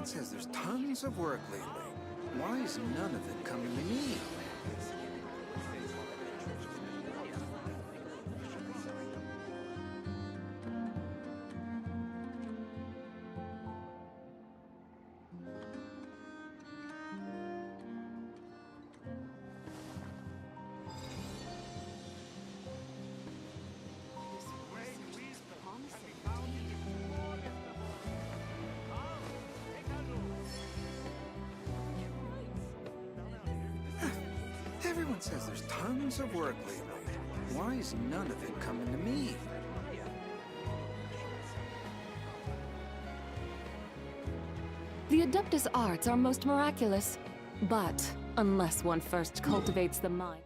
Everyone says there's tons of work lately. Why is none of it coming to me? Everyone says there's tons of work lately. Why is none of it coming to me? The Adeptus arts are most miraculous, but unless one first cultivates the mind.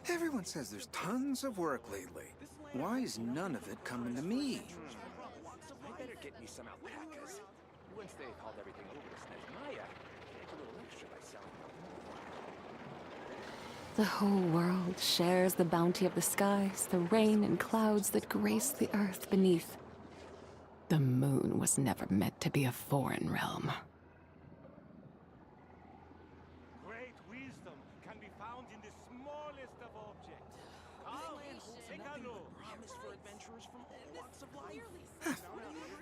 Everyone says there's tons of work lately. Why is none of it coming to me? I better get me some alpacas. Once they've hauled everything over to Lejendaria, make a little extra by selling them. The whole world shares the bounty of the skies, the rain and clouds that grace the earth beneath. The moon was never meant to be a foreign realm. Great wisdom can be found in the smallest of objects. Come, take a look. Promise for adventurers from all walks of life.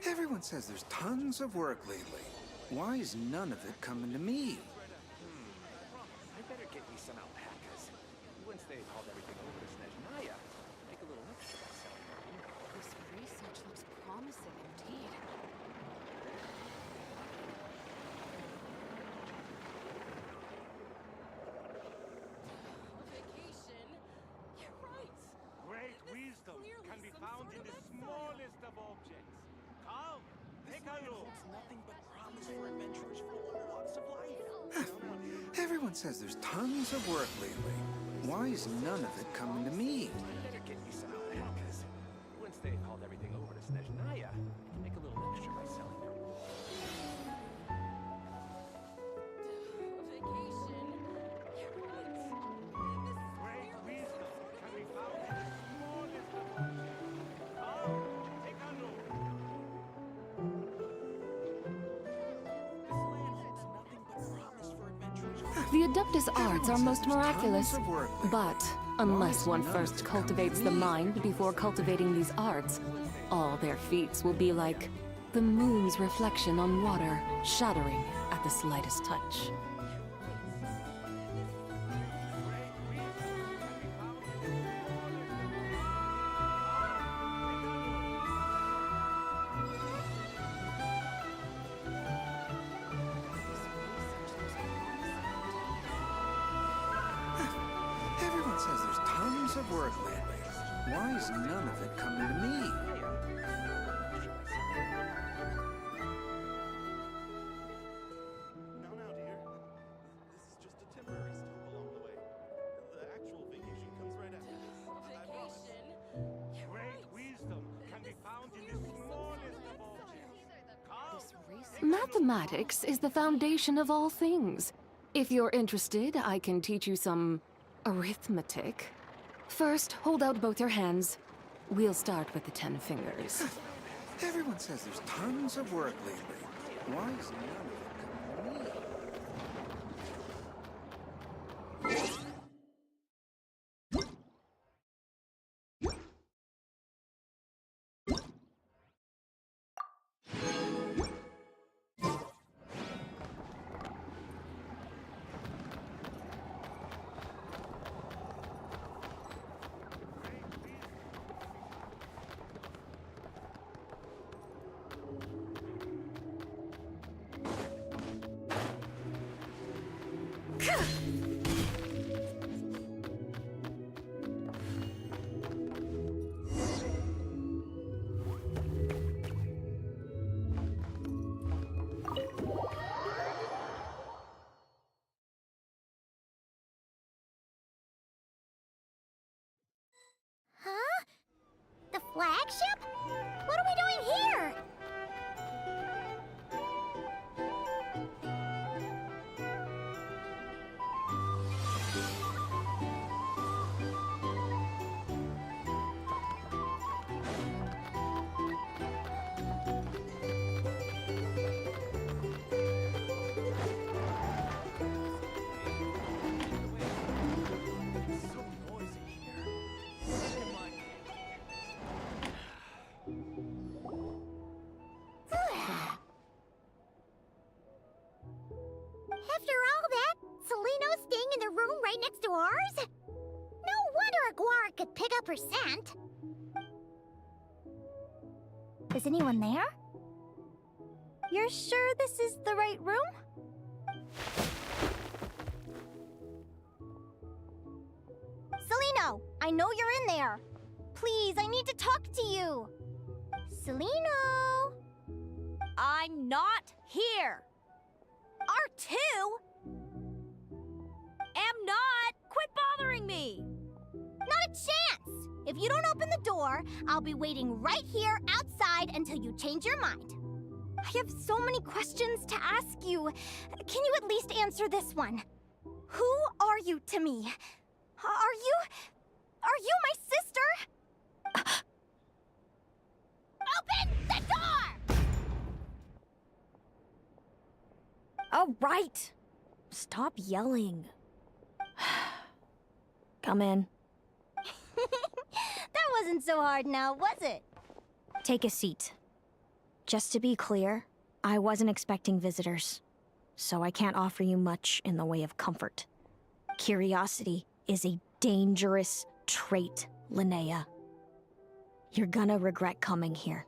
Everyone says there's tons of work lately. Why is none of it coming to me? I better get me some alpacas. Once they've hauled everything over to Lejendaria, make a little extra by selling them. This research looks promising indeed. Vacation? You're right. Great wisdom can be found in the smallest of objects. Come, take a look. Nothing but promise for adventurers from all walks of life. Everyone says there's tons of work lately. Why is none of it coming to me? I better get me some alpacas. Once they've hauled everything over to Lejendaria, make a little extra by selling them. Vacation? You're right. Great wisdom can be found in the smallest of objects. Come, take a look. This land holds nothing but promise for adventurers from The Adeptus arts are most miraculous, Tons of work lately. but unless one first cultivates the mind before cultivating these arts, all their feats will be like the moon's reflection on water, shattering at the slightest touch. Everyone says there's tons of work lately. Why is none of it coming to me? Now, dear. This is just a temporary stop along the way. The actual vacation comes right after this. I promise. Vacation? Great wisdom can be found in the smallest of objects. Come, This research... Mathematics is the foundation of all things. If you're interested, I can teach you some arithmetic. First, hold out both your hands. We'll start with the 10 fingers. Everyone says there's tons of work lately. Why is none of it coming to me? flagship? What are we doing here? It's so noisy here. Come on. After all that, Seleno's staying in the room right next to ours? No wonder a Guar could pick up her scent. Is anyone there? You're sure this is the right room? Seleno, I know you're in there. Please, I need to talk to you. Seleno! I'm not here. R2? Am not. Quit bothering me. Not a chance. If you don't open the door, I'll be waiting right here outside until you change your mind. I have so many questions to ask you. Can you at least answer this one? Who are you to me? Are you my sister? Open the door! Oh, right. Stop yelling. Come in. That wasn't so hard now, was it? Take a seat. Just to be clear, I wasn't expecting visitors, so I can't offer you much in the way of comfort. Curiosity is a dangerous trait, Linnea. You're gonna regret coming here.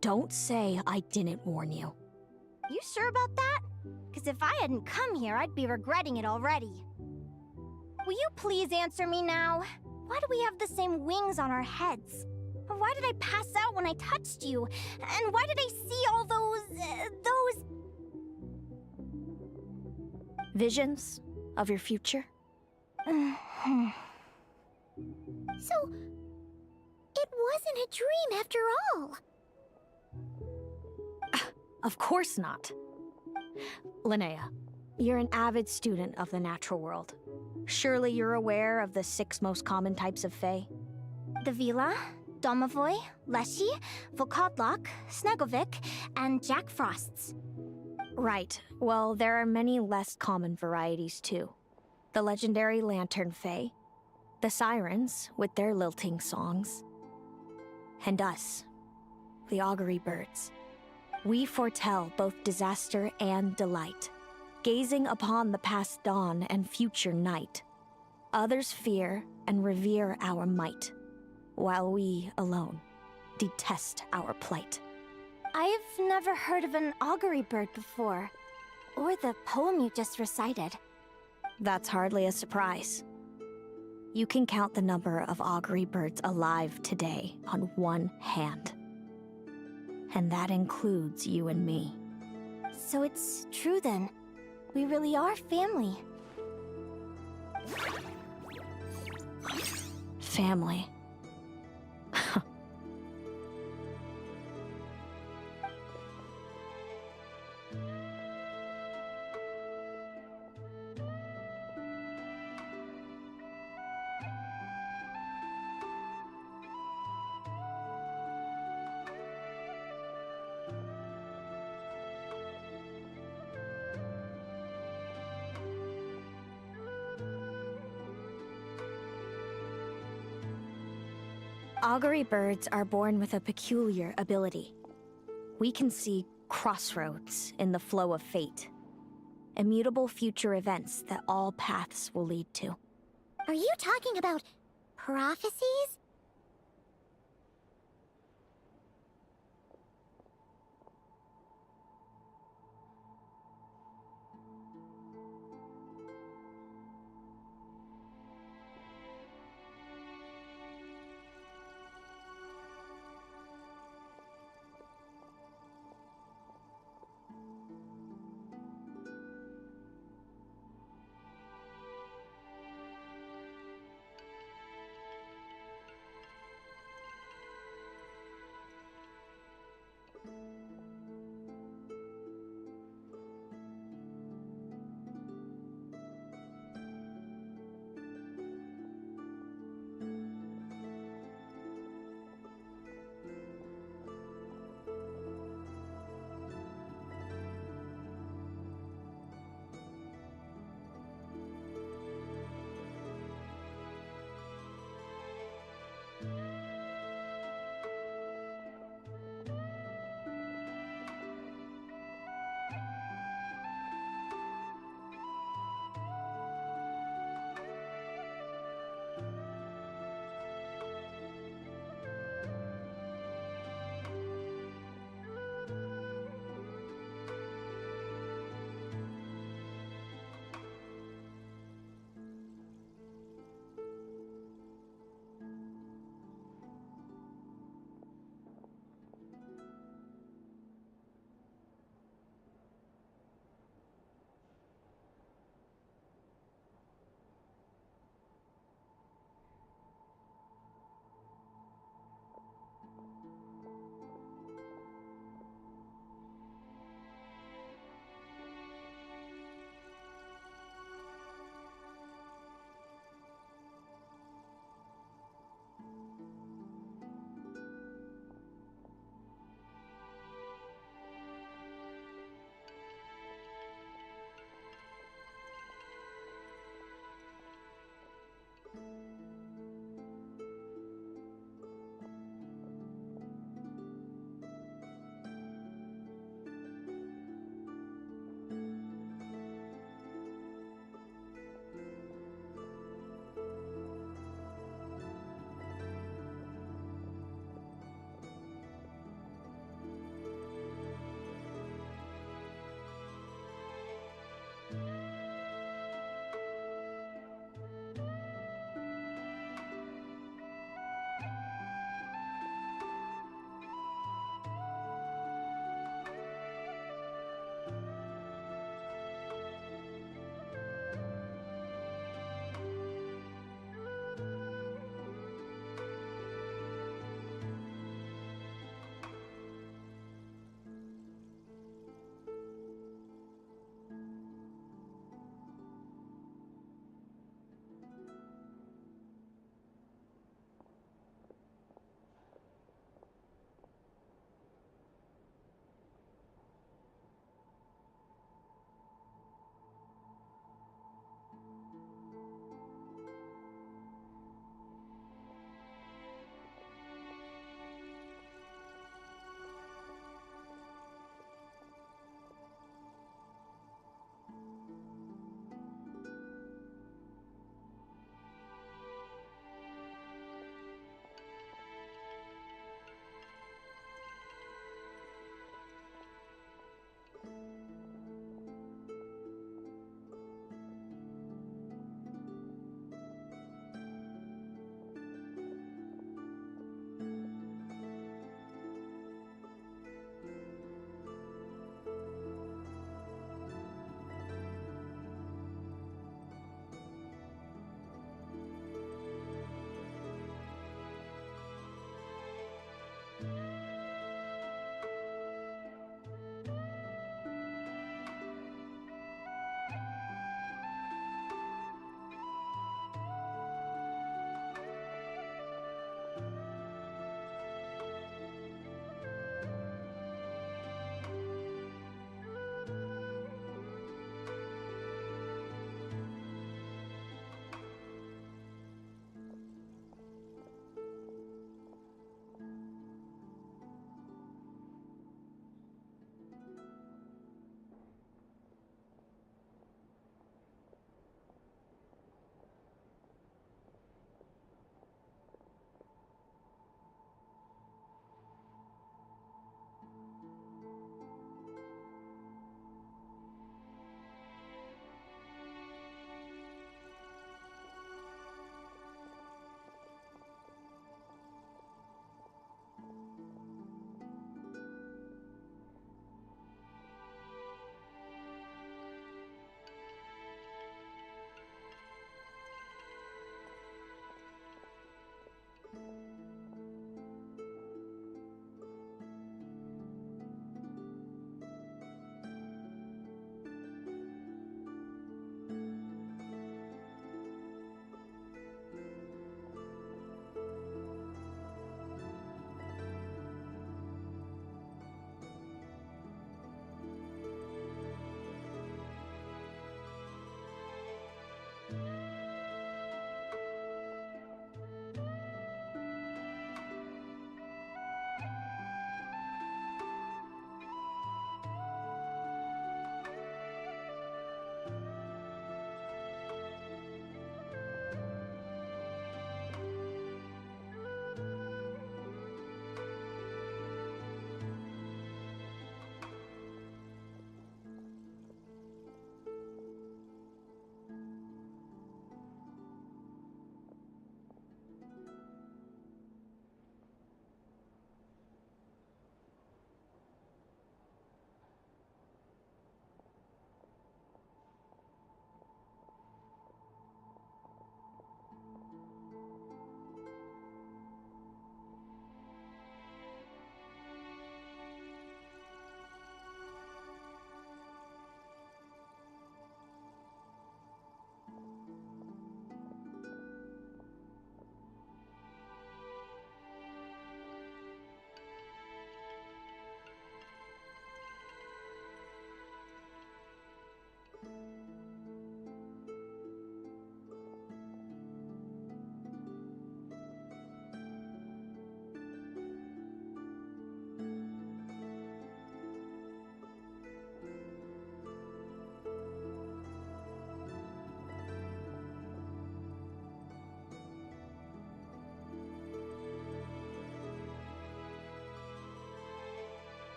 Don't say I didn't warn you. You sure about that? Because if I hadn't come here, I'd be regretting it already. Will you please answer me now? Why do we have the same wings on our heads? Why did I pass out when I touched you? And why did I see all those... Visions of your future? So, it wasn't a dream after all. Of course not. Linnea, you're an avid student of the natural world. Surely you're aware of the 6 most common types of Fae? The Vila, Domovoy, Leshy, Volkodlok, Snegovic, and Jack Frosts. Right. Well, there are many less common varieties too. The legendary Lantern Fae, the Sirens with their lilting songs, and us, the Augury Birds. We foretell both disaster and delight, gazing upon the past dawn and future night. Others fear and revere our might, while we alone detest our plight. I've never heard of an augury bird before, or the poem you just recited. That's hardly a surprise. You can count the number of augury birds alive today on one hand. And that includes you and me. So it's true then. We really are family. Family. Augury birds are born with a peculiar ability. We can see crossroads in the flow of fate. Immutable future events that all paths will lead to. Are you talking about prophecies?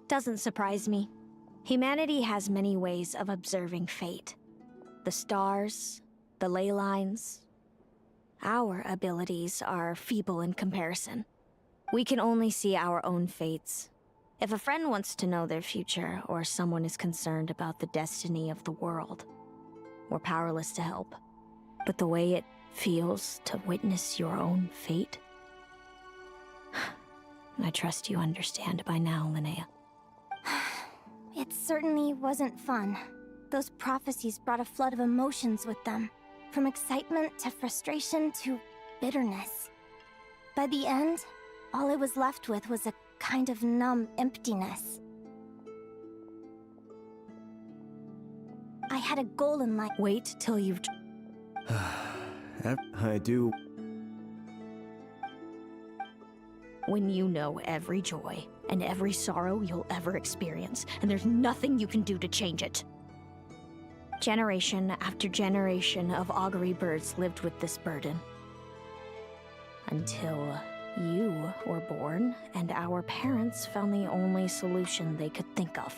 Doesn't surprise me. Humanity has many ways of observing fate. The stars, the ley lines. Our abilities are feeble in comparison. We can only see our own fates. If a friend wants to know their future, or someone is concerned about the destiny of the world, we're powerless to help. But the way it feels to witness your own fate, I trust you understand by now, Linnea. It certainly wasn't fun. Those prophecies brought a flood of emotions with them. From excitement to frustration to bitterness. By the end, all I was left with was a kind of numb emptiness. I had a goal in life. Wait till you've... I do. When you know every joy and every sorrow you'll ever experience, and there's nothing you can do to change it. Generation after generation of augury birds lived with this burden. Until you were born, and our parents found the only solution they could think of.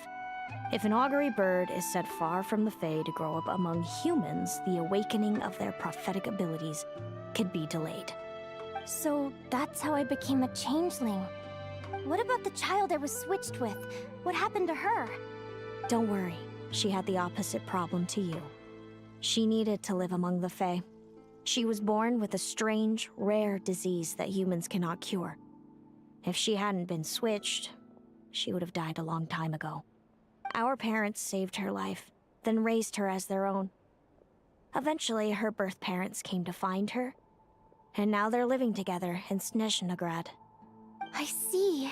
If an augury bird is set far from the Fae to grow up among humans, the awakening of their prophetic abilities could be delayed. So that's how I became a changeling. What about the child I was switched with? What happened to her? Don't worry, she had the opposite problem to you. She needed to live among the Fae. She was born with a strange, rare disease that humans cannot cure. If she hadn't been switched, she would have died a long time ago. Our parents saved her life, then raised her as their own. Eventually, her birth parents came to find her, and now they're living together in Snezhnegrad. I see.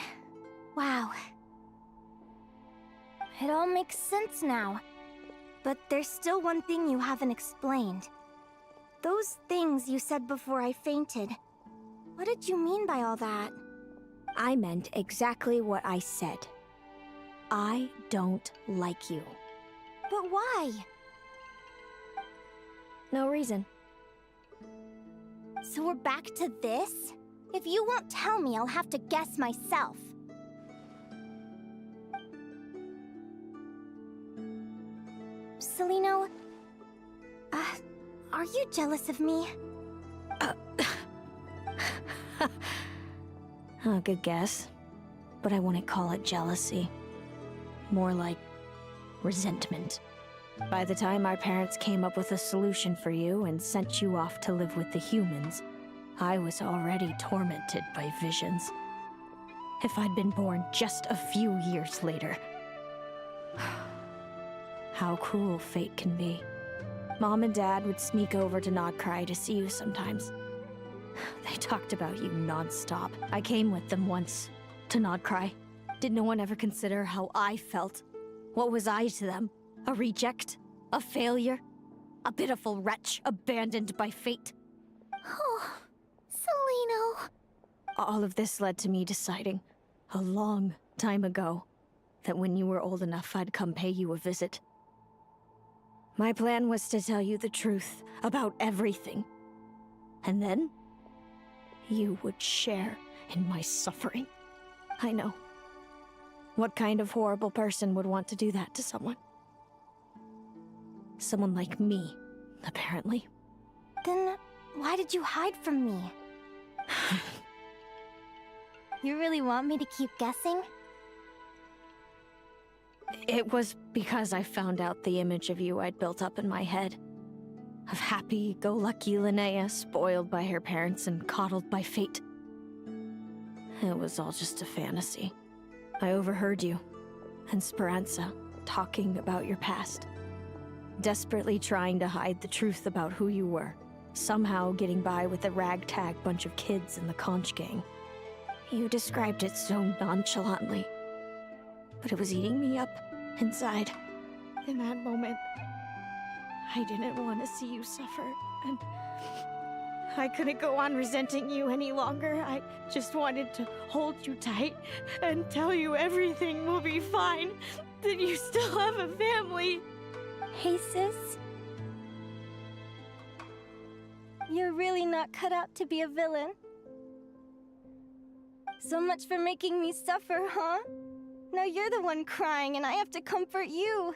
Wow. It all makes sense now. But there's still one thing you haven't explained. Those things you said before I fainted. What did you mean by all that? I meant exactly what I said. I don't like you. But why? No reason. So we're back to this? If you won't tell me, I'll have to guess myself. Celino, are you jealous of me? Good guess. But I wouldn't call it jealousy. More like resentment. By the time our parents came up with a solution for you and sent you off to live with the humans, I was already tormented by visions. If I'd been born just a few years later. How cruel fate can be. Mom and Dad would sneak over to Nodcry to see you sometimes. They talked about you non-stop. I came with them once, to Nodcry. Did no one ever consider how I felt? What was I to them? A reject? A failure? A pitiful wretch abandoned by fate? Oh, Celino. All of this led to me deciding, a long time ago, that when you were old enough I'd come pay you a visit. My plan was to tell you the truth about everything. And then, you would share in my suffering. I know. What kind of horrible person would want to do that to someone? Someone like me, apparently. Then why did you hide from me? You really want me to keep guessing? It was because I found out the image of you I'd built up in my head. Of happy-go-lucky Linnea, spoiled by her parents and coddled by fate. It was all just a fantasy. I overheard you, and Speranza, talking about your past. Desperately trying to hide the truth about who you were. Somehow getting by with a ragtag bunch of kids in the conch gang. You described it so nonchalantly. But it was eating me up, inside. In that moment, I didn't want to see you suffer, and I couldn't go on resenting you any longer. I just wanted to hold you tight and tell you everything will be fine, that you still have a family. Hey, sis. You're really not cut out to be a villain. So much for making me suffer, huh? Now you're the one crying and I have to comfort you.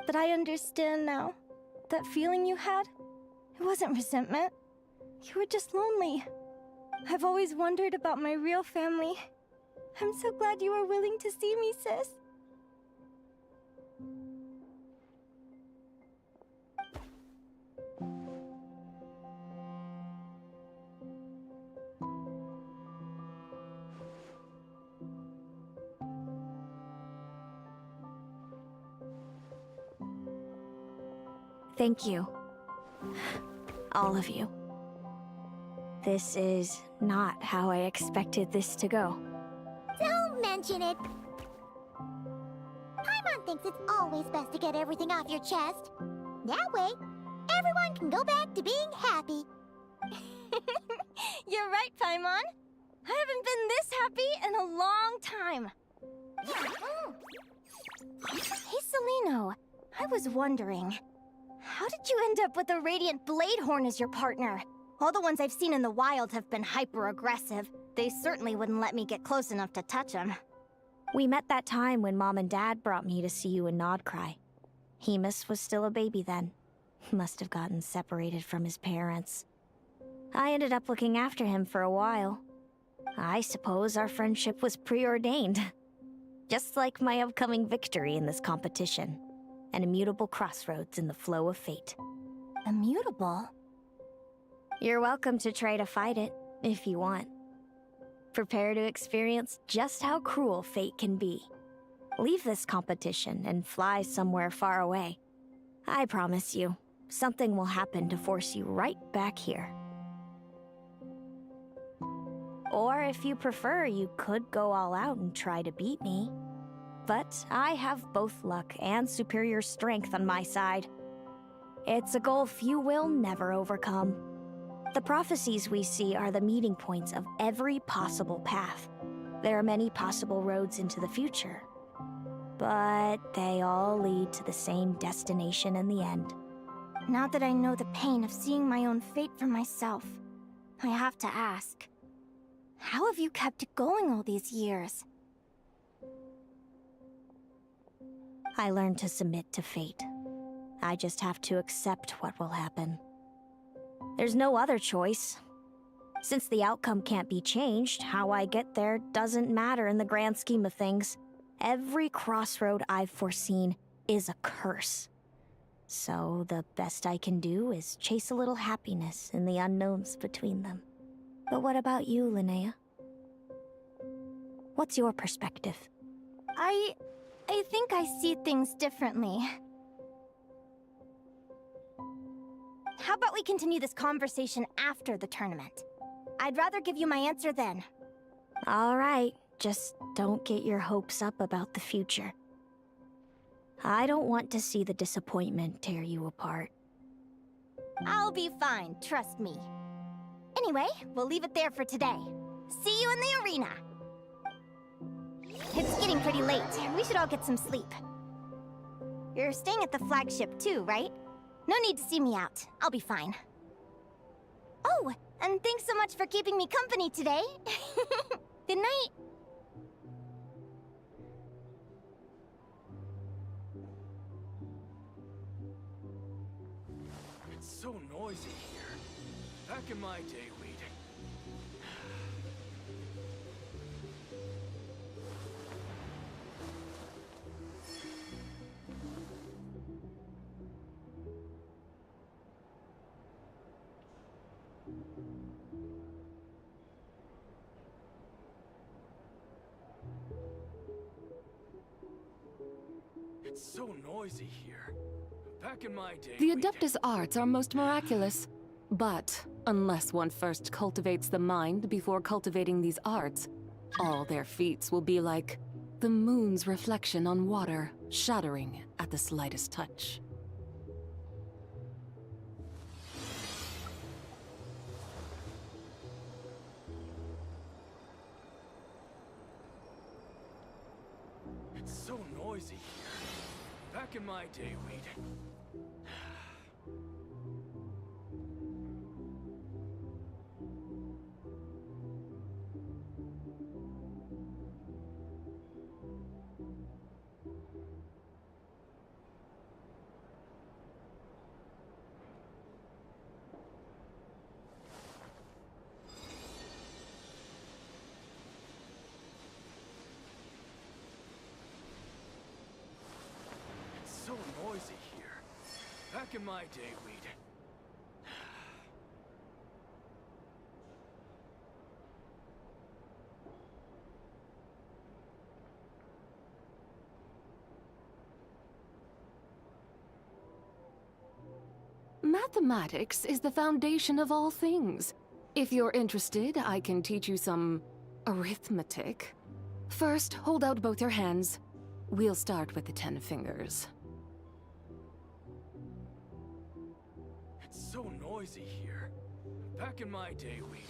But I understand now. That feeling you had, it wasn't resentment. You were just lonely. I've always wondered about my real family. I'm so glad you were willing to see me, sis. Thank you. All of you. This is not how I expected this to go. Don't mention it. Paimon thinks it's always best to get everything off your chest. That way, everyone can go back to being happy. You're right, Paimon. I haven't been this happy in a long time. Hey, Celino. I was wondering, how did you end up with a Radiant Bladehorn as your partner? All the ones I've seen in the wild have been hyper-aggressive. They certainly wouldn't let me get close enough to touch them. We met that time when Mom and Dad brought me to see you in Nodcry. Hemus was still a baby then. Must have gotten separated from his parents. I ended up looking after him for a while. I suppose our friendship was preordained. Just like my upcoming victory in this competition. An immutable crossroads in the flow of fate. Immutable? You're welcome to try to fight it, if you want. Prepare to experience just how cruel fate can be. Leave this competition and fly somewhere far away. I promise you, something will happen to force you right back here. Or if you prefer, you could go all out and try to beat me. But I have both luck and superior strength on my side. It's a gulf you will never overcome. The prophecies we see are the meeting points of every possible path. There are many possible roads into the future. But they all lead to the same destination in the end. Now that I know the pain of seeing my own fate for myself, I have to ask, how have you kept it going all these years? I learned to submit to fate. I just have to accept what will happen. There's no other choice. Since the outcome can't be changed, how I get there doesn't matter in the grand scheme of things. Every crossroad I've foreseen is a curse. So the best I can do is chase a little happiness in the unknowns between them. But what about you, Linnea? What's your perspective? I think I see things differently. How about we continue this conversation after the tournament? I'd rather give you my answer then. All right, just don't get your hopes up about the future. I don't want to see the disappointment tear you apart. I'll be fine, trust me. Anyway, we'll leave it there for today. See you in the arena! It's getting pretty late. We should all get some sleep. You're staying at the flagship too, right? No need to see me out. I'll be fine. Oh, and thanks so much for keeping me company today. Good night. It's so noisy here. Back in my day, we'd... It's so noisy here. Back in my day, The we'd... Adeptus arts are most miraculous. But unless one first cultivates the mind before cultivating these arts, all their feats will be like the moon's reflection on water, shattering at the slightest touch. It's so noisy here. Back in my day, we'd... It's so noisy here. Back in my day, we'd... Mathematics is the foundation of all things. If you're interested, I can teach you some arithmetic. First, hold out both your hands. We'll start with the 10 fingers. It's so noisy here. Back in my day, we'd...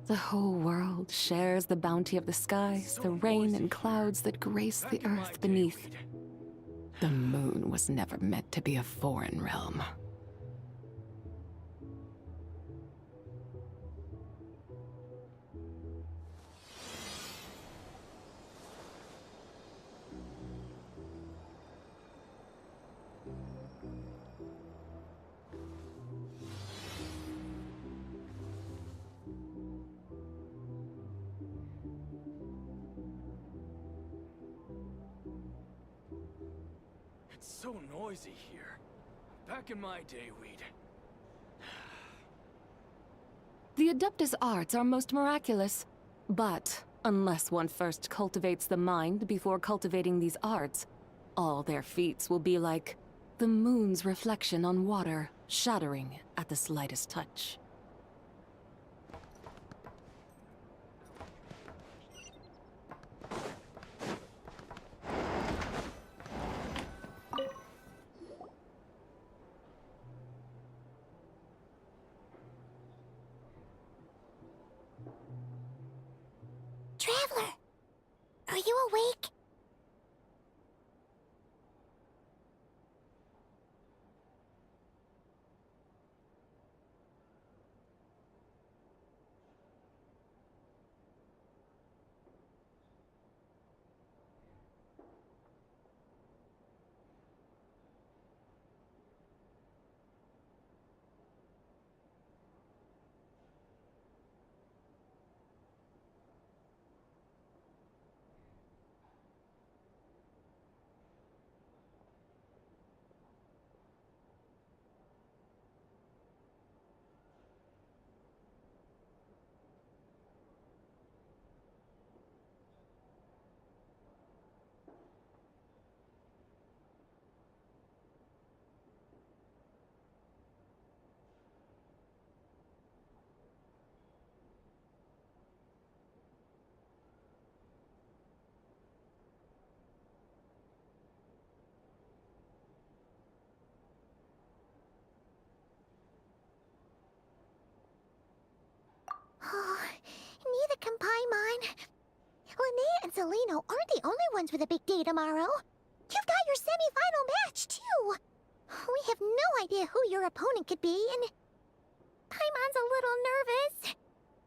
The whole world shares the bounty of the skies, the rain and clouds that grace the earth beneath. The moon was never meant to be a foreign realm. It's so noisy here. Back in my day, we'd... The Adeptus arts are most miraculous, but unless one first cultivates the mind before cultivating these arts, all their feats will be like the moon's reflection on water, shattering at the slightest touch. Traveler, are you awake? Oh, neither can Paimon. Linnea and Celino aren't the only ones with a big day tomorrow. You've got your semi-final match, too. We have no idea who your opponent could be, and Paimon's a little nervous.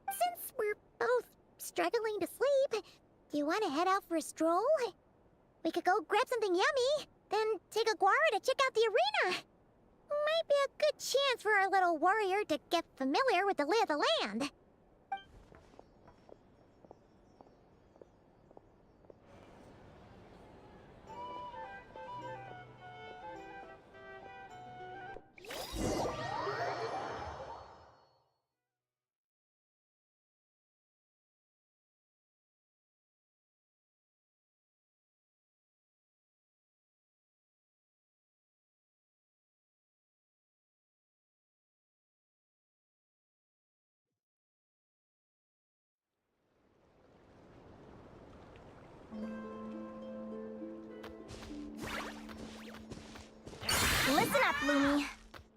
Since we're both struggling to sleep, do you want to head out for a stroll? We could go grab something yummy, then take a guara to check out the arena. Might be a good chance for our little warrior to get familiar with the lay of the land. Listen up, Lumi.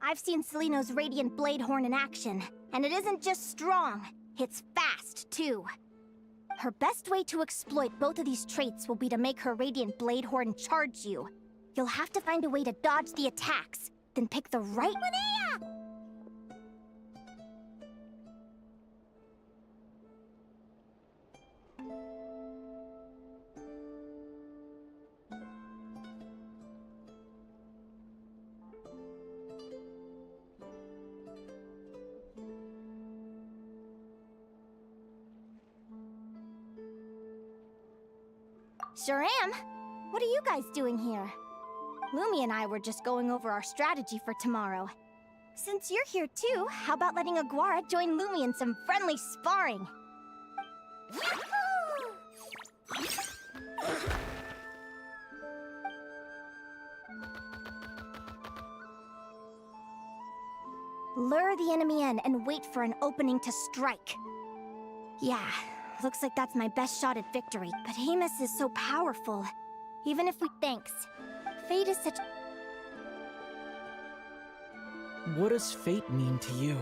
I've seen Celino's Radiant Blade Horn in action, and it isn't just strong, it's fast, too. Her best way to exploit both of these traits will be to make her Radiant Blade Horn charge you. You'll have to find a way to dodge the attacks, then pick the right... Linnea! Sure am. What are you guys doing here? Lumi and I were just going over our strategy for tomorrow. Since you're here too, how about letting Aguara join Lumi in some friendly sparring? Lure the enemy in and wait for an opening to strike. Yeah, looks like that's my best shot at victory. But Hemus is so powerful. Even if we... Thanks. Fate is such... What does fate mean to you?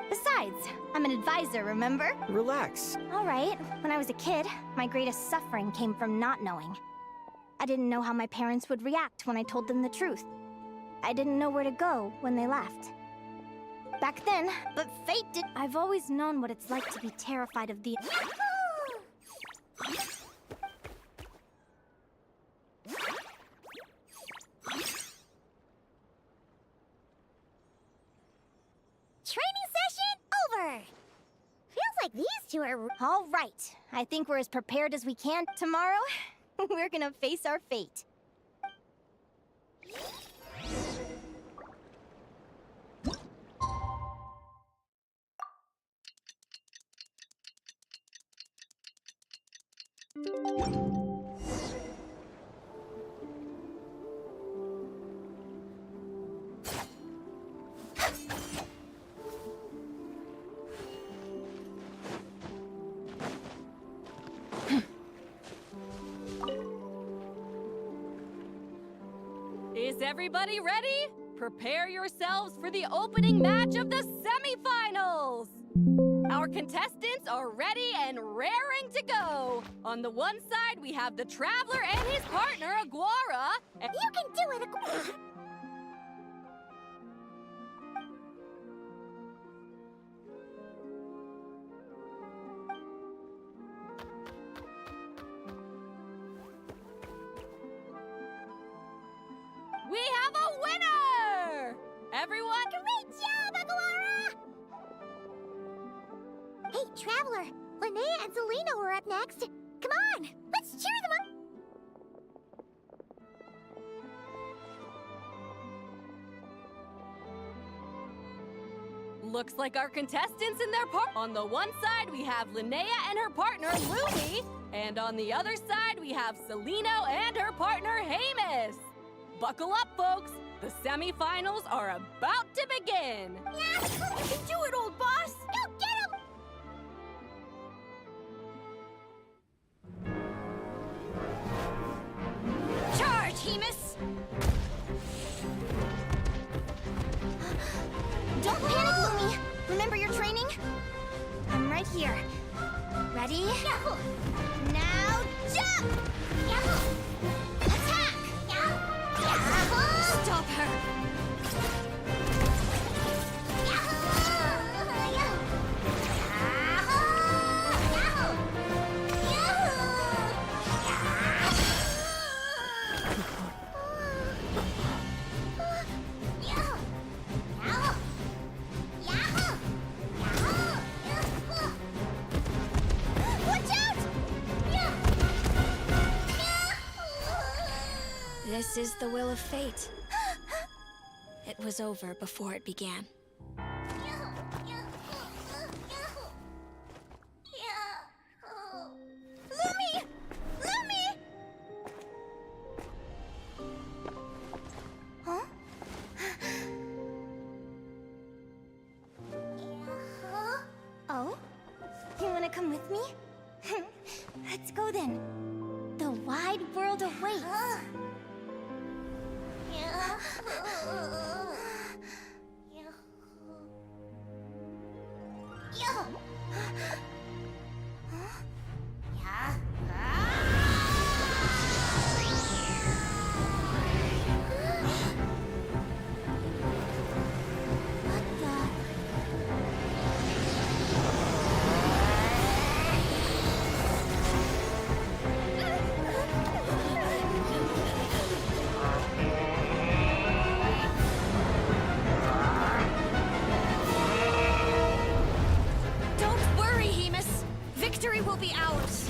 Besides, I'm an advisor, remember? Relax. All right, when I was a kid, my greatest suffering came from not knowing. I didn't know how my parents would react when I told them the truth. I didn't know where to go when they left. Back then, but fate did... I've always known what it's like to be terrified of the... Training session over! Feels like these two are... All right, I think we're as prepared as we can. Tomorrow, we're gonna face our fate. Is everybody ready? Prepare yourselves for the opening match of the semifinals! Our contestants are ready and raring to go. On the one side, we have the Traveler and his partner, Aguara. You can do it, Aguara! We have a winner! Everyone, Great job, Aguara! Hey, Traveler, Linnea and Zelina were up next. Come on, let's cheer them up! looks like our contestants and their part. On the one side, we have Linnea and her partner, Lumi. And on the other side, we have Celino and her partner, Hemus. Buckle up, folks. The semifinals are about to begin. Yeah, you can do it, old boss. Go get him! Charge, Hemus! Don't panic, Lumi. Remember your training? I'm right here. Ready? Now jump! Attack! Stop her! This is the will of fate. It was over before it began. Lumi! Lumi! Huh? Oh? You wanna come with me? Let's go then. The wide world awaits. Don't worry, Hemus. Victory will be ours.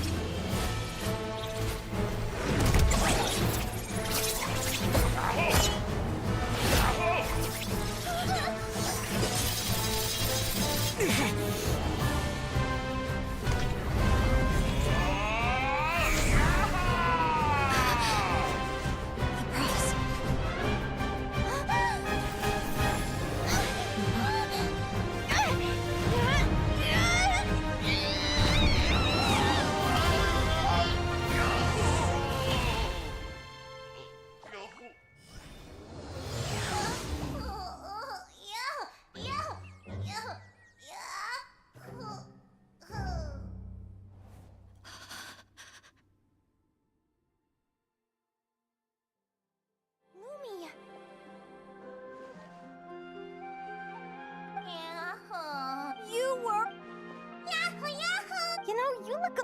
look,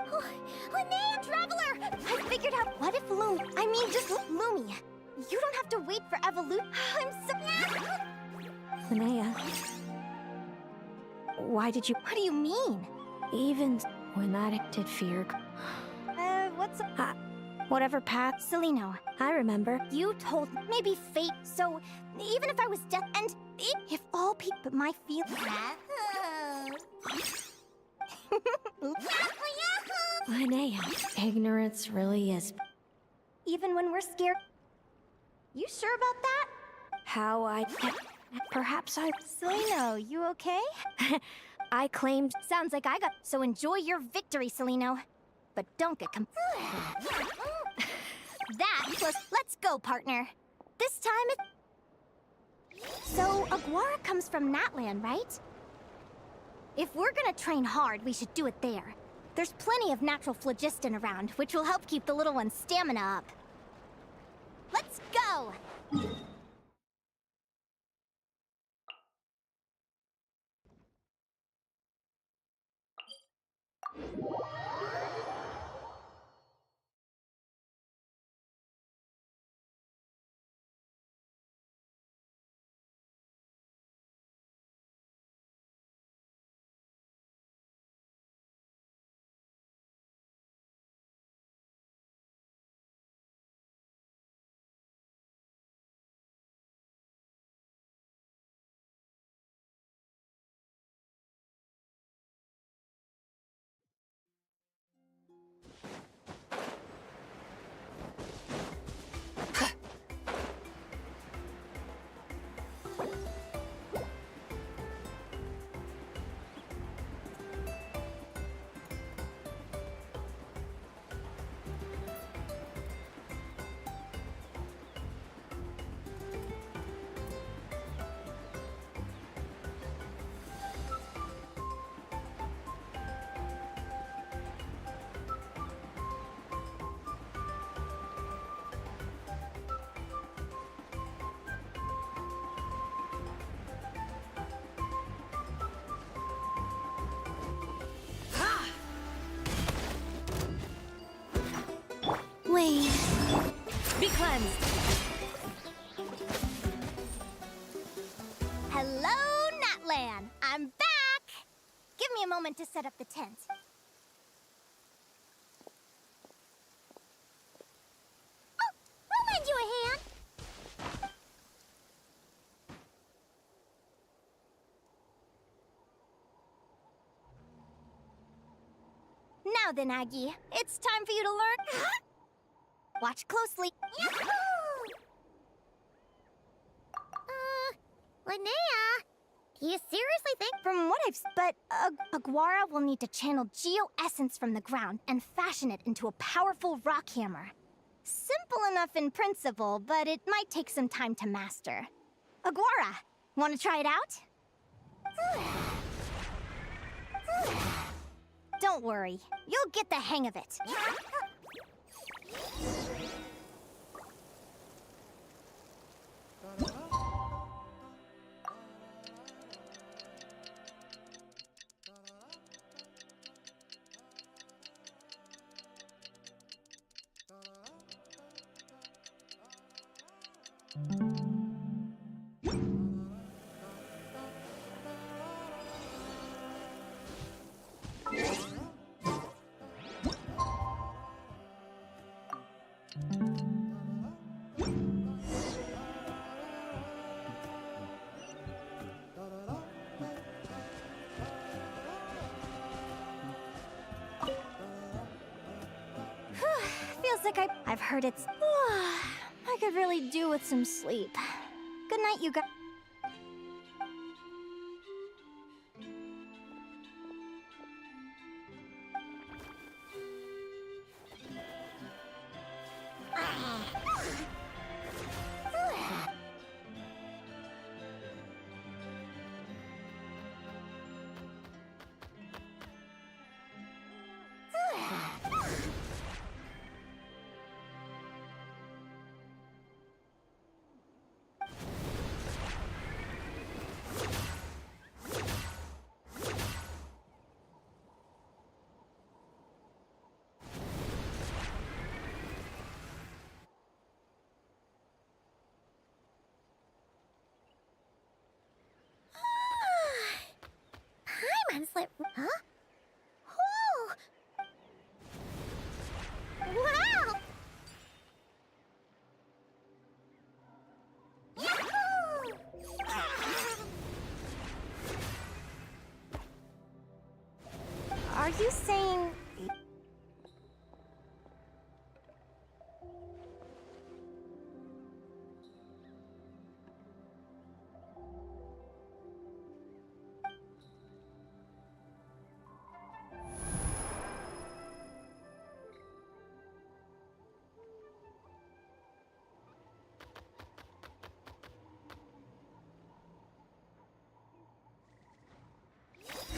Linnea, Traveler! I figured out what if just Lumi. You don't have to wait for evolution. I'm so... Linnea, why did you... What do you mean? Even when that did fear... What's up? Whatever path... Celino, I remember. you told maybe fate, so even if I was dead, and if all people but my feelings... Linnea, ignorance really is... Even when we're scared... You sure about that? how I... Perhaps I... Celino, you okay? I claimed... Sounds like I got... So enjoy your victory, Celino. But don't get That plus... Let's go, partner. This time it... So, Aguara comes from Natland, right? If we're gonna train hard, we should do it there. There's plenty of natural phlogiston around, which will help keep the little one's stamina up. Let's go! Wait. Be cleansed. Hello, Natlan. I'm back. Give me a moment to set up the tent. Oh, we'll lend you a hand. Now then, Aggie, it's time for you to learn. Watch closely. Yahoo! Linnea, do you seriously think? From what but Aguara will need to channel geo-essence from the ground and fashion it into a powerful rock hammer. Simple enough in principle, but it might take some time to master. Aguara, want to try it out? Don't worry, you'll get the hang of it. Feels like I've heard it's... I could really do with some sleep. Good night, you guys. Slip. Huh? Oh! Wow! Yahoo! Are you saying...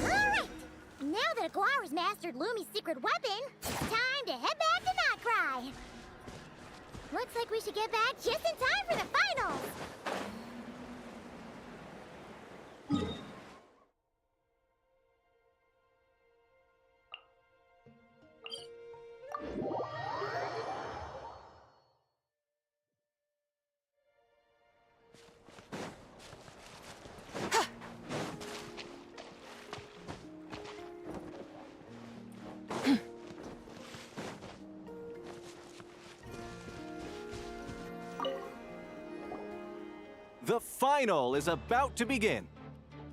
Alright! Now that Aguara's mastered Lumi's secret weapon, it's time to head back to Nightcry! Looks like we should get back just in time for the finals! The final is about to begin.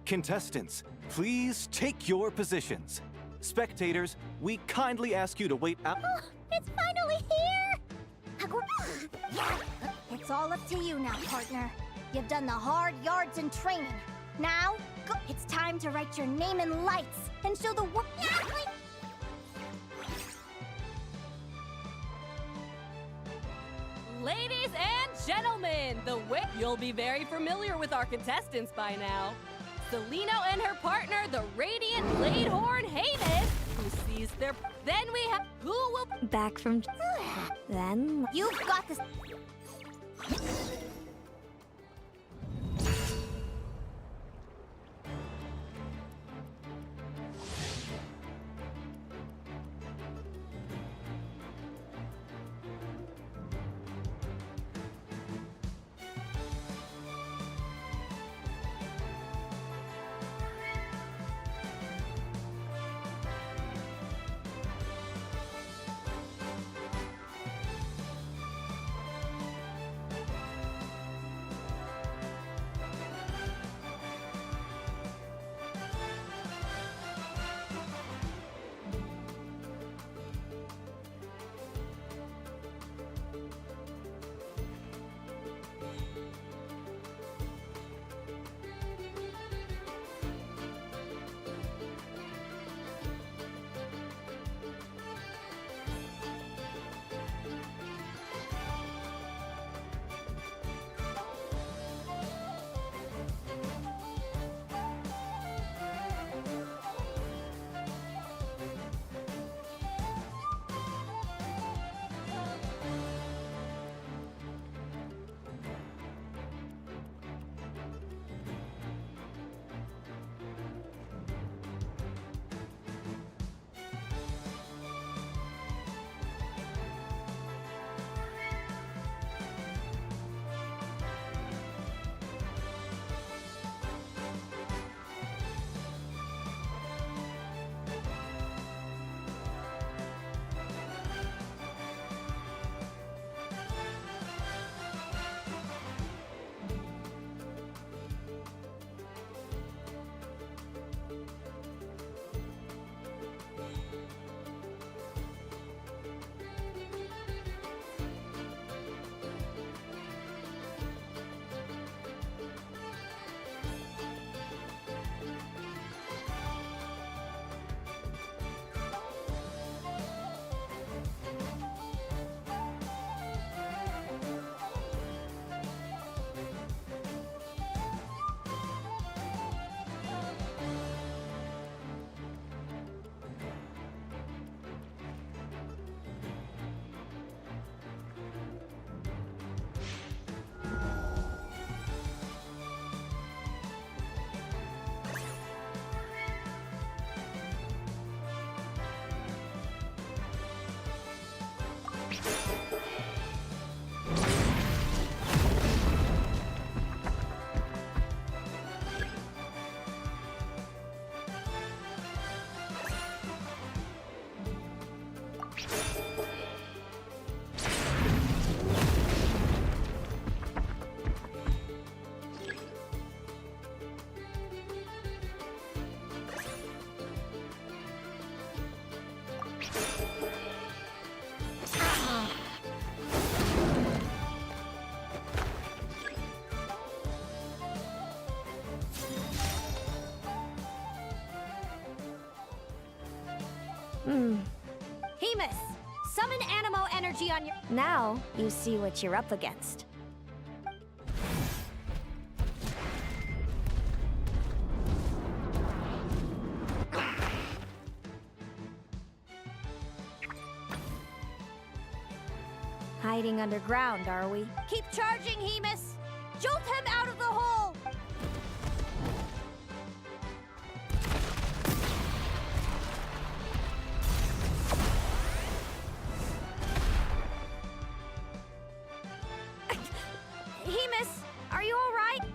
Contestants, please take your positions. Spectators, we kindly ask you to wait out. Oh, it's finally here! It's all up to you now, partner. You've done the hard yards in training. Now, go. It's time to write your name in lights and show the world. Ladies and gentlemen, you'll be very familiar with our contestants by now. Celino and her partner, the radiant Bladehorn Haven, who sees their... Then we have... Who will... Back from... Then... You've got this. Hemus, summon Animo energy on your... Now you see what you're up against. Hiding underground, are we? Keep charging, Hemus! Jolt him out of the hole! Hemus, are you all right?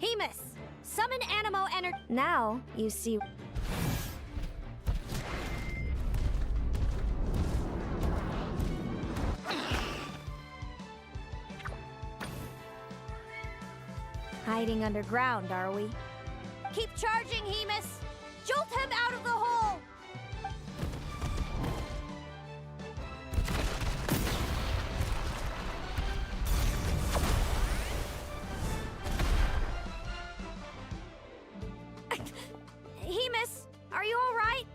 Hemus, summon Animo energy... Now you see... Hiding underground, are we? Keep charging, Hemus! Jolt him out of the hole! Hemus, are you all right?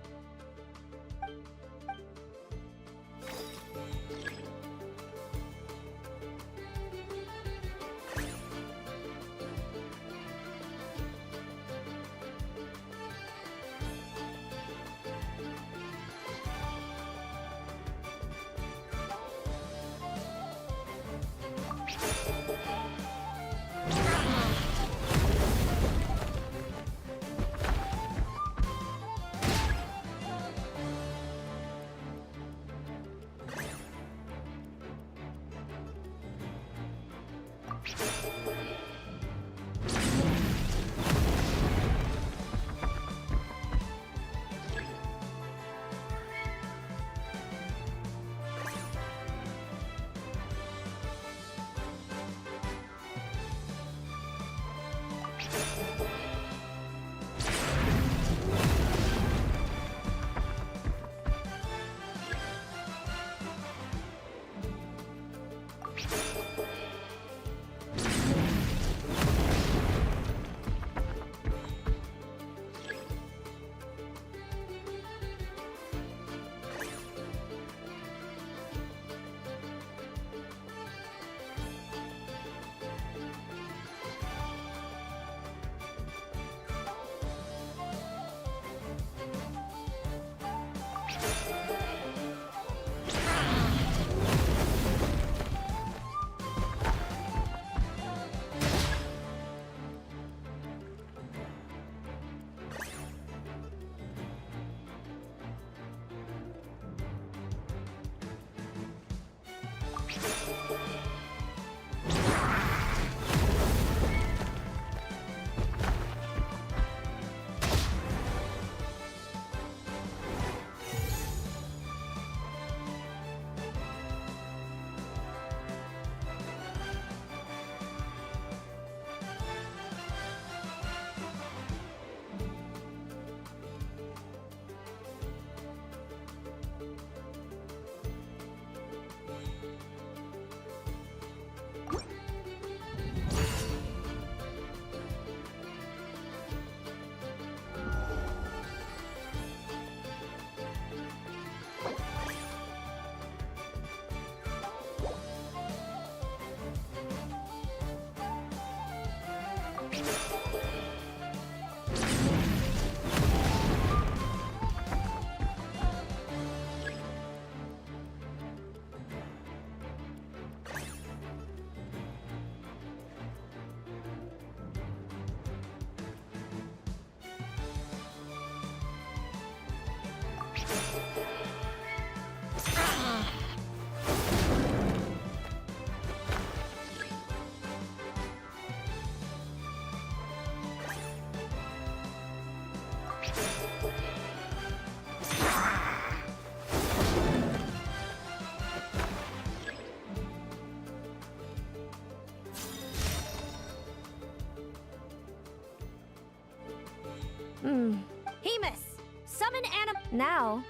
Hemus, summon anim. Now,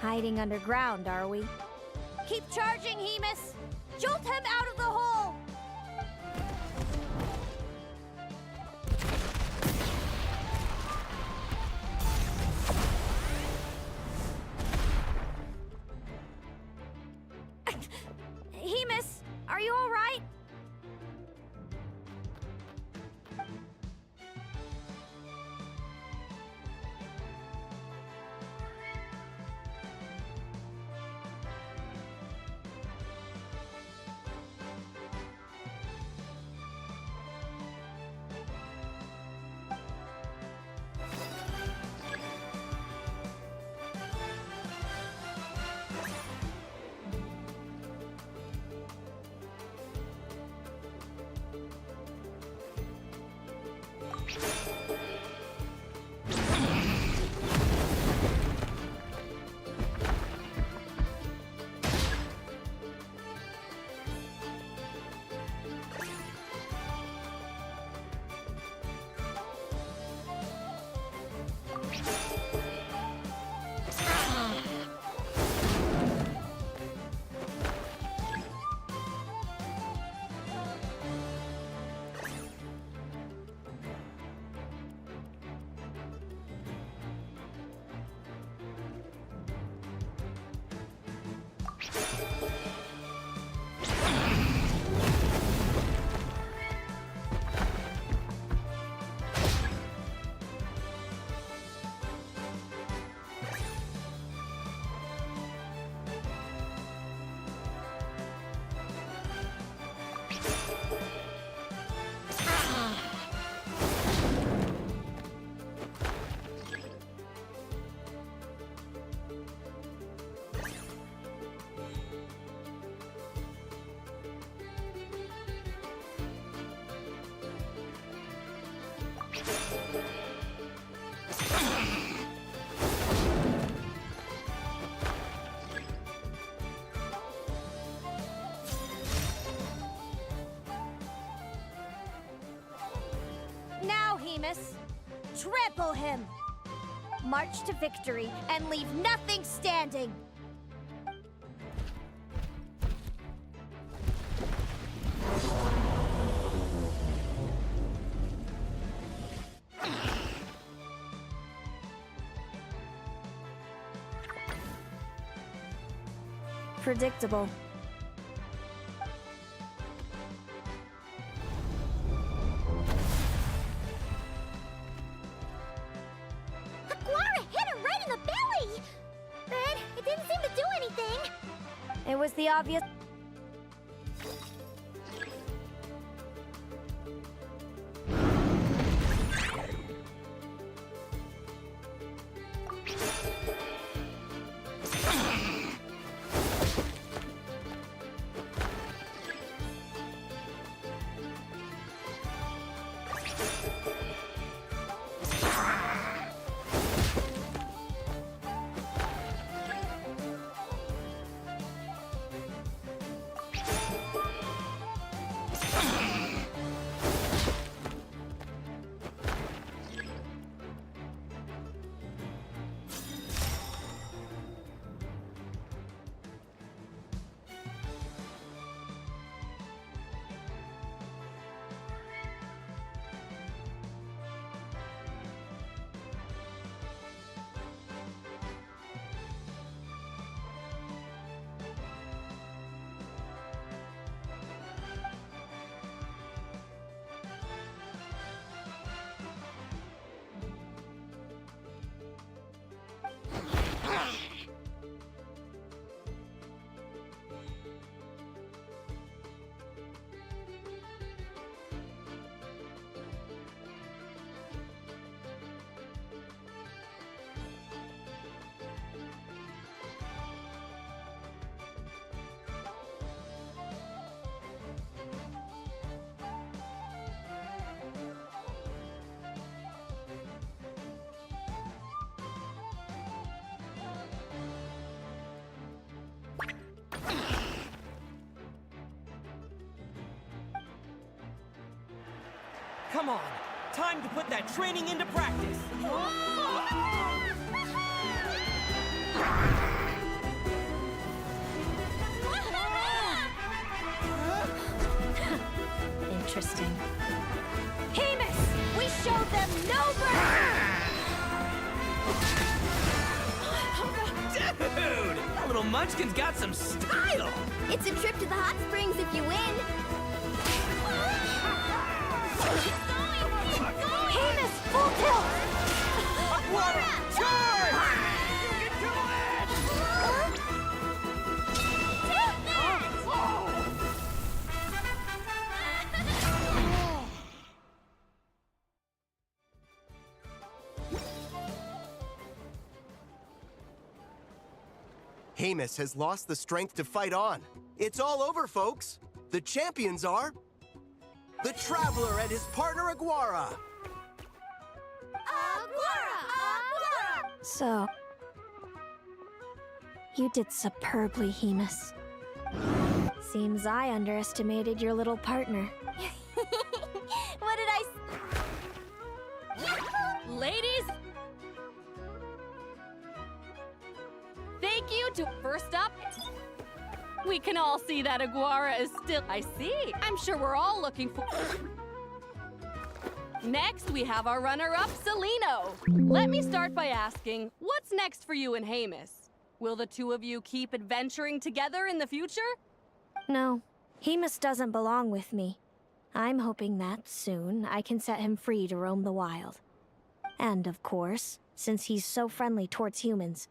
hiding underground, are we? Keep charging, Hemus. Jolt him out of the hole. Hemus, are you all right? Now, Hemus, trample him. March to victory and leave nothing standing. Predictable. Aguara hit her right in the belly! But it didn't seem to do anything. It was the obvious. Come on, time to put that training into practice. Interesting. Hemus! We showed them no mercy! Dude! That little munchkin's got some style! It's a trip to the hot springs if you win. Hemus, full tilt! Whoa! Charge! Hemus has lost the strength to fight on. It's all over, folks. The champions are... the Traveler and his partner Aguara. So... you did superbly, Hemus. Seems I underestimated your little partner. What did I... Ladies, thank you to first up. We can all see that Aguara is still... I see. I'm sure we're all looking for... Next, we have our runner-up, Celino. Let me start by asking, what's next for you and Hemus? Will the two of you keep adventuring together in the future? No, Hemus doesn't belong with me. I'm hoping that soon I can set him free to roam the wild. And of course, since he's so friendly towards humans,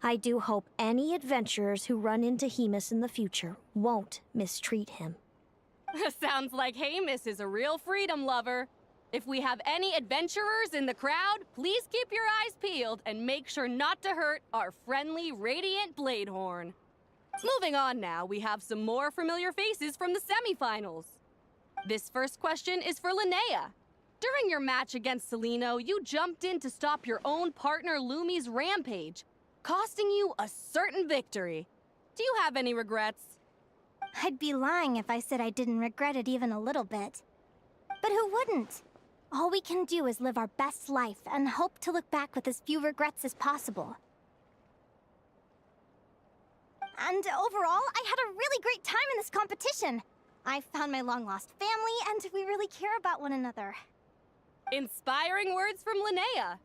I do hope any adventurers who run into Hemus in the future won't mistreat him. Sounds like Hemus is a real freedom lover. If we have any adventurers in the crowd, please keep your eyes peeled and make sure not to hurt our friendly, radiant Bladehorn. Moving on now, we have some more familiar faces from the semifinals. This first question is for Linnea. During your match against Celino, you jumped in to stop your own partner Lumi's rampage, costing you a certain victory. Do you have any regrets? I'd be lying if I said I didn't regret it even a little bit. But who wouldn't? All we can do is live our best life and hope to look back with as few regrets as possible. And overall, I had a really great time in this competition. I found my long-lost family, and we really care about one another. Inspiring words from Linnea.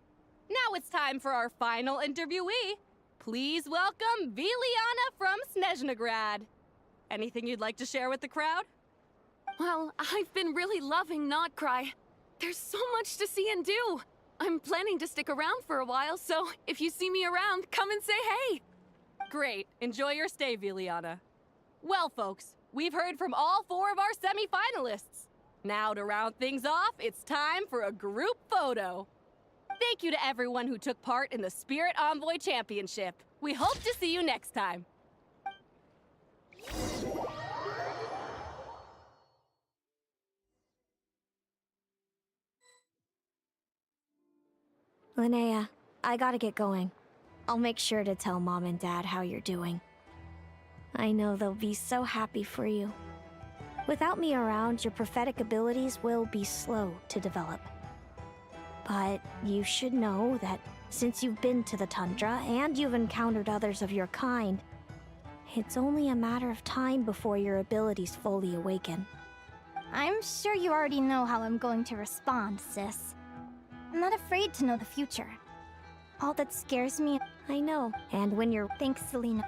Now it's time for our final interviewee. Please welcome Viliana from Snezhnegrad. Anything you'd like to share with the crowd? Well, I've been really loving Not Cry. There's so much to see and do. I'm planning to stick around for a while, so if you see me around, come and say hey. Great. Enjoy your stay, Viliana. Well, folks, we've heard from all four of our semi-finalists. Now, to round things off, it's time for a group photo. Thank you to everyone who took part in the Spirit Envoy Championship. We hope to see you next time. Linnea, I gotta get going. I'll make sure to tell Mom and Dad how you're doing. I know they'll be so happy for you. Without me around, your prophetic abilities will be slow to develop. But you should know that since you've been to the tundra and you've encountered others of your kind, it's only a matter of time before your abilities fully awaken. I'm sure you already know how I'm going to respond, sis. I'm not afraid to know the future. All that scares me... I know, and when you're... Thanks, Selena.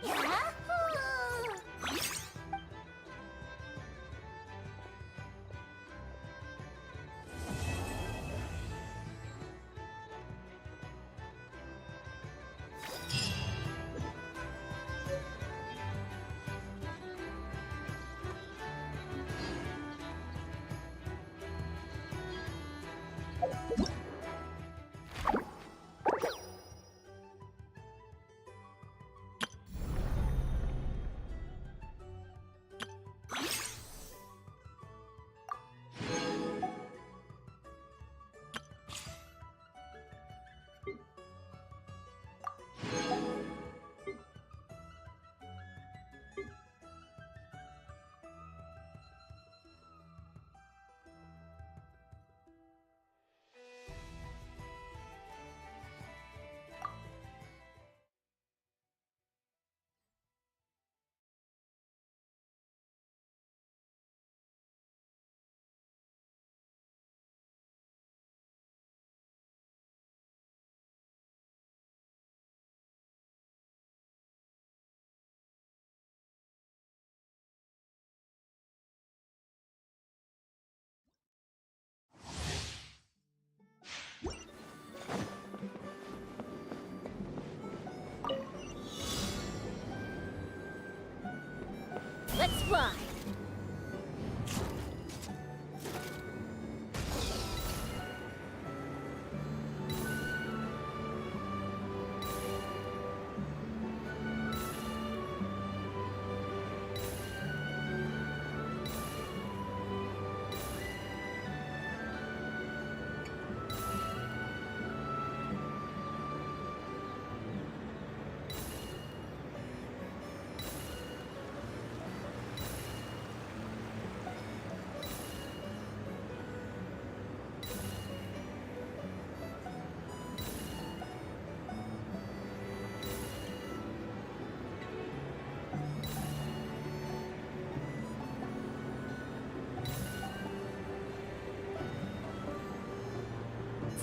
fly!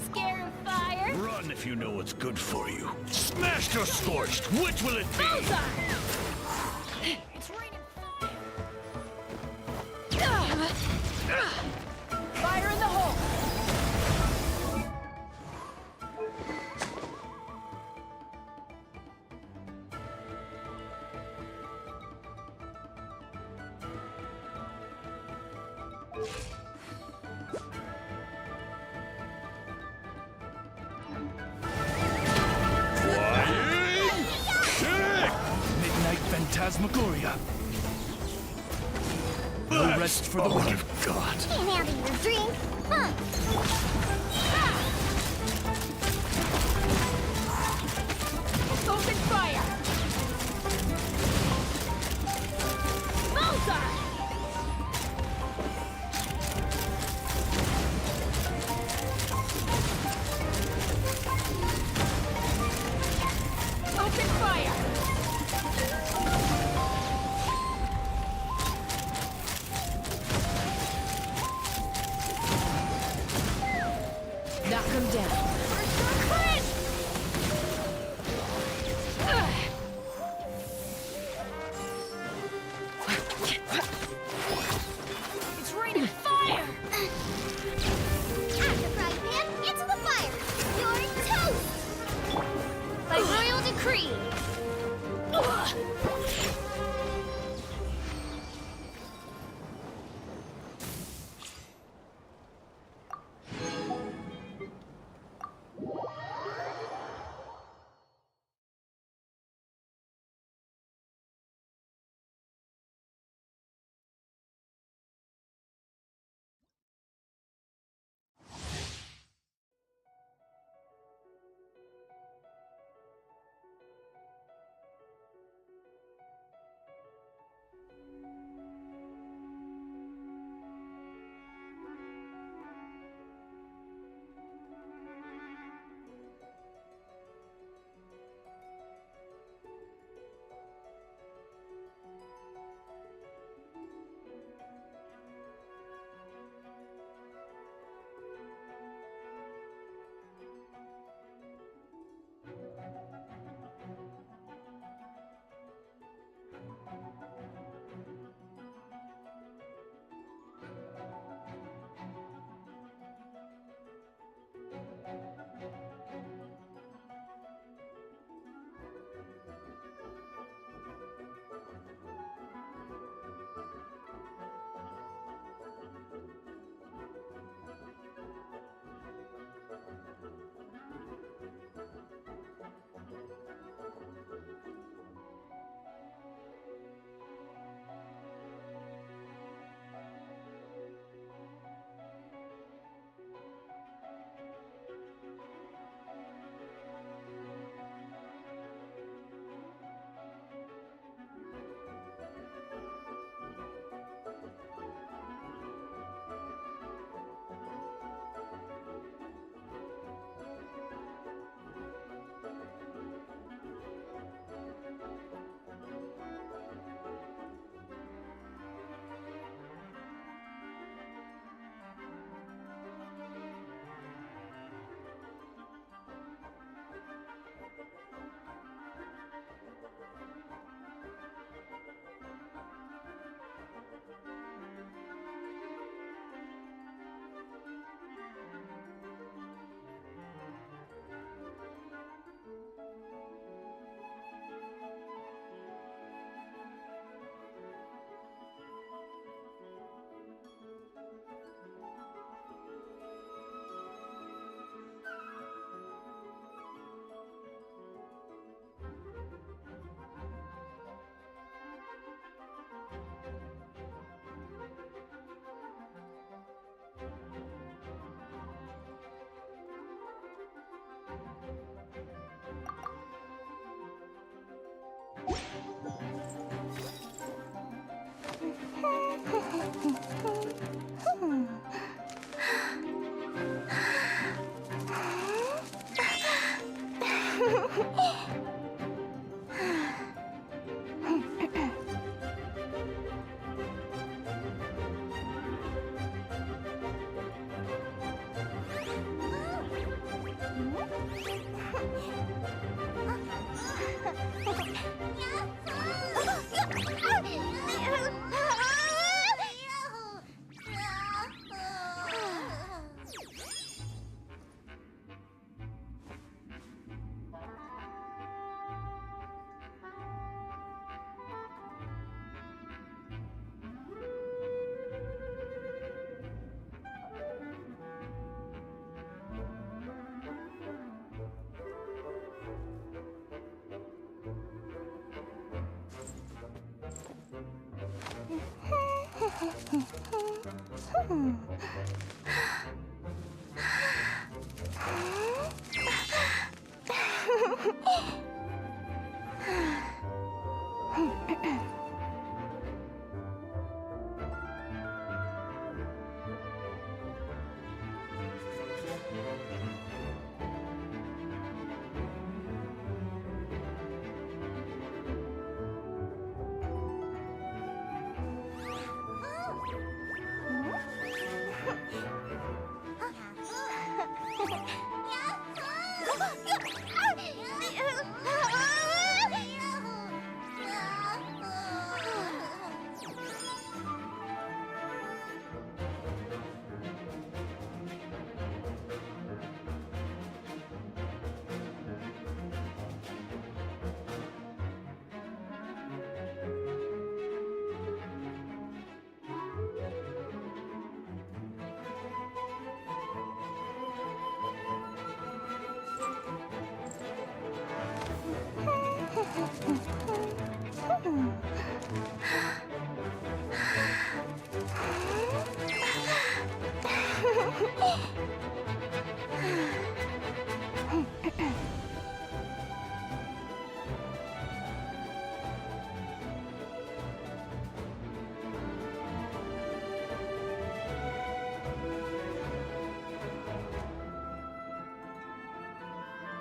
Scare of fire! Run if you know what's good for you. Smashed or scorched, which will it be? Bullseye! It's raining fire! Fire in the hole! Flying kick! Midnight Phantasmagoria. No rest for the wicked. God. Can't handle your drink, huh? Open fire! Bullseye! Open fire! Knock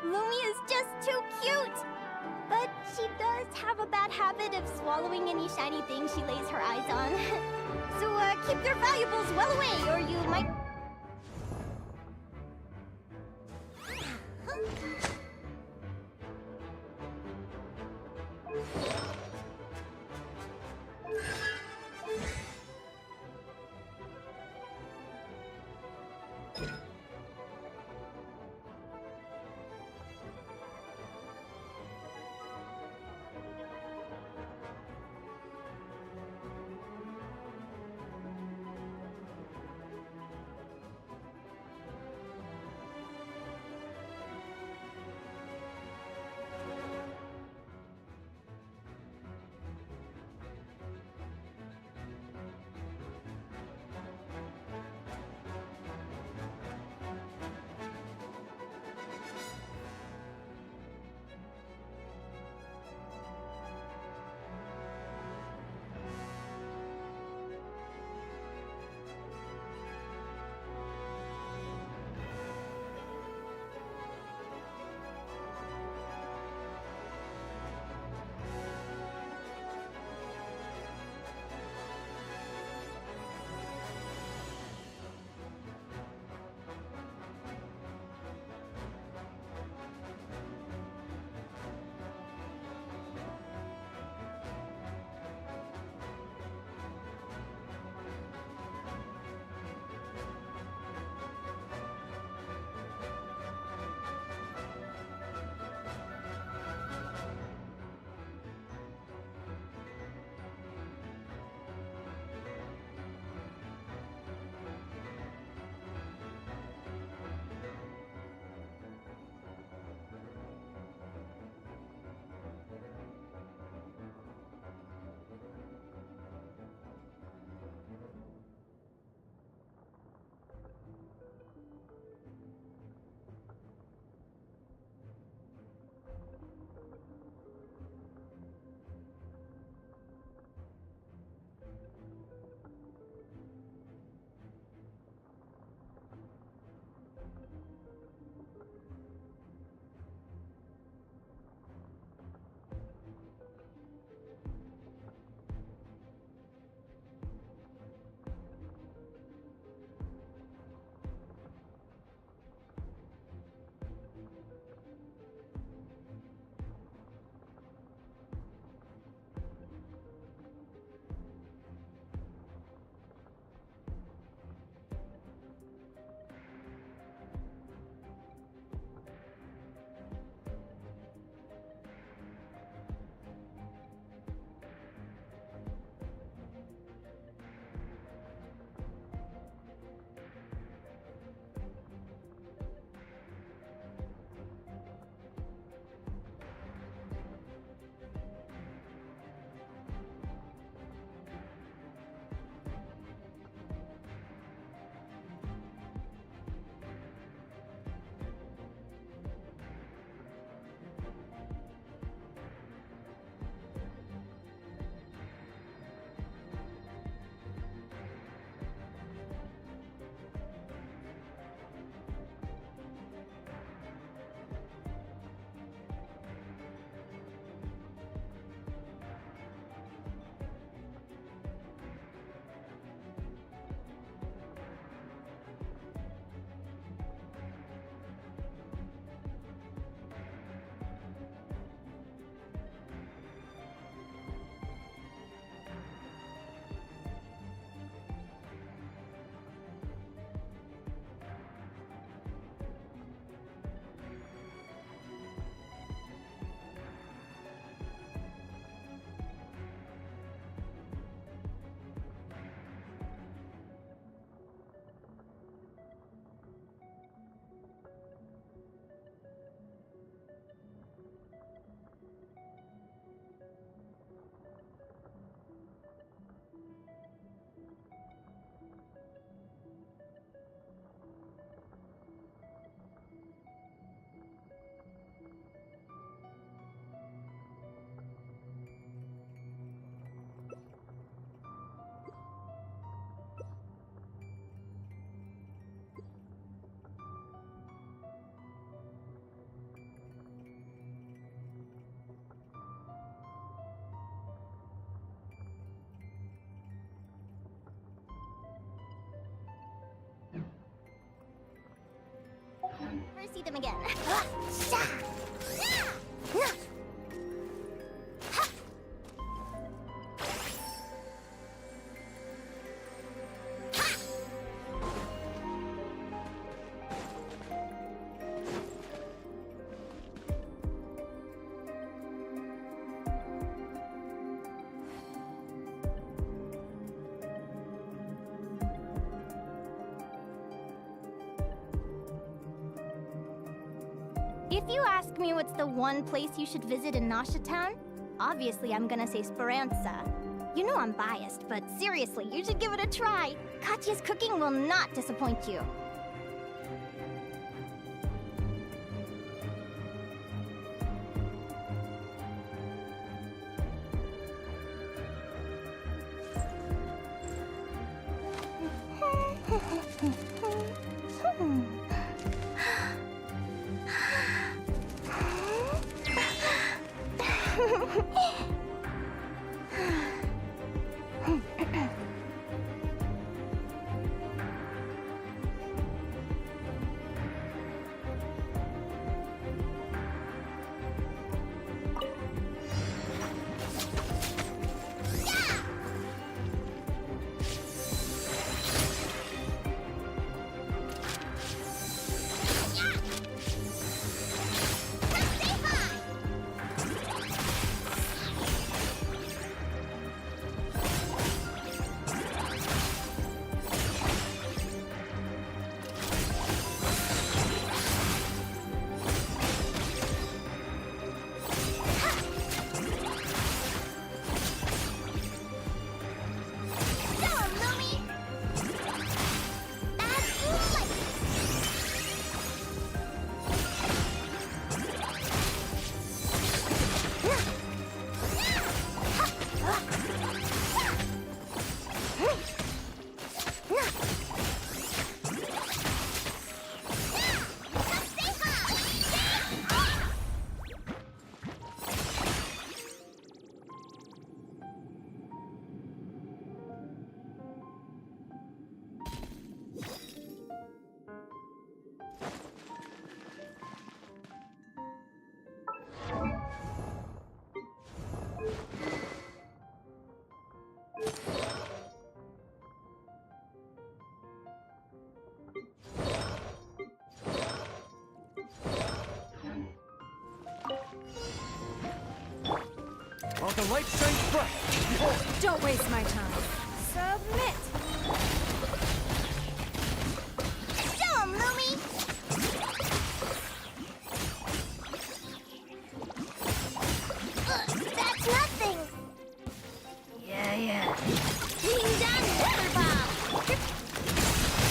Lumia's just too cute! But she does have a bad habit of swallowing any shiny thing she lays her eyes on. So, keep your valuables well away, or you might... If you ask me what's the one place you should visit in Nasha Town, obviously I'm gonna say Speranza. You know I'm biased, but seriously, you should give it a try. Katya's cooking will not disappoint you. While the light shines bright, behold! Don't waste my time. Submit! Show 'em, Lumi! That's nothing! Yeah. Being done, Wither Bomb!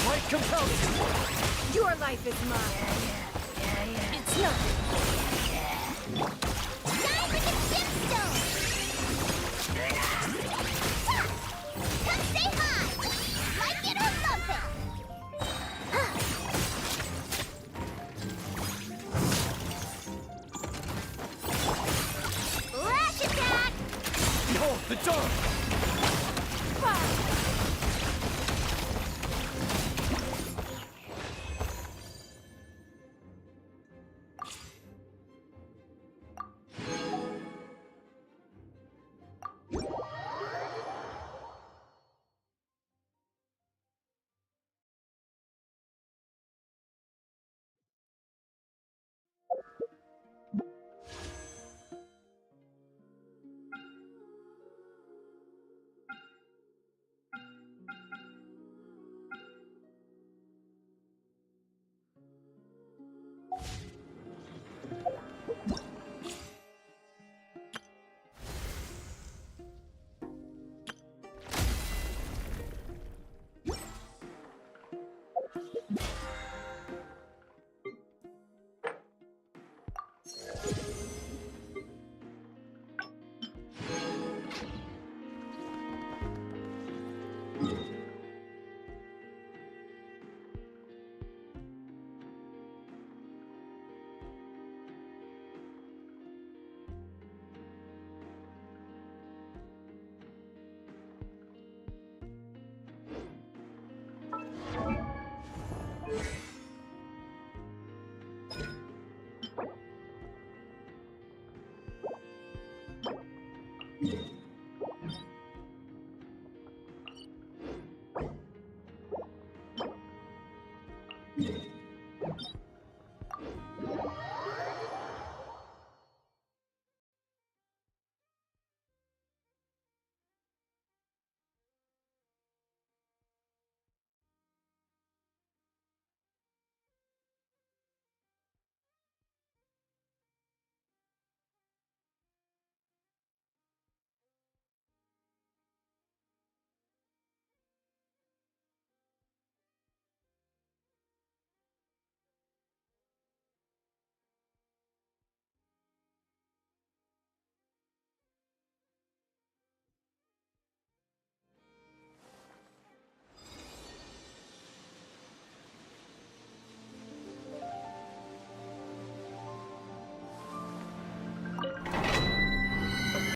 Light compels you! Your life is mine. It's nothing. Die like a gemstone! Come say hi! Like it or lump it! Lash attack! Behold the dawn!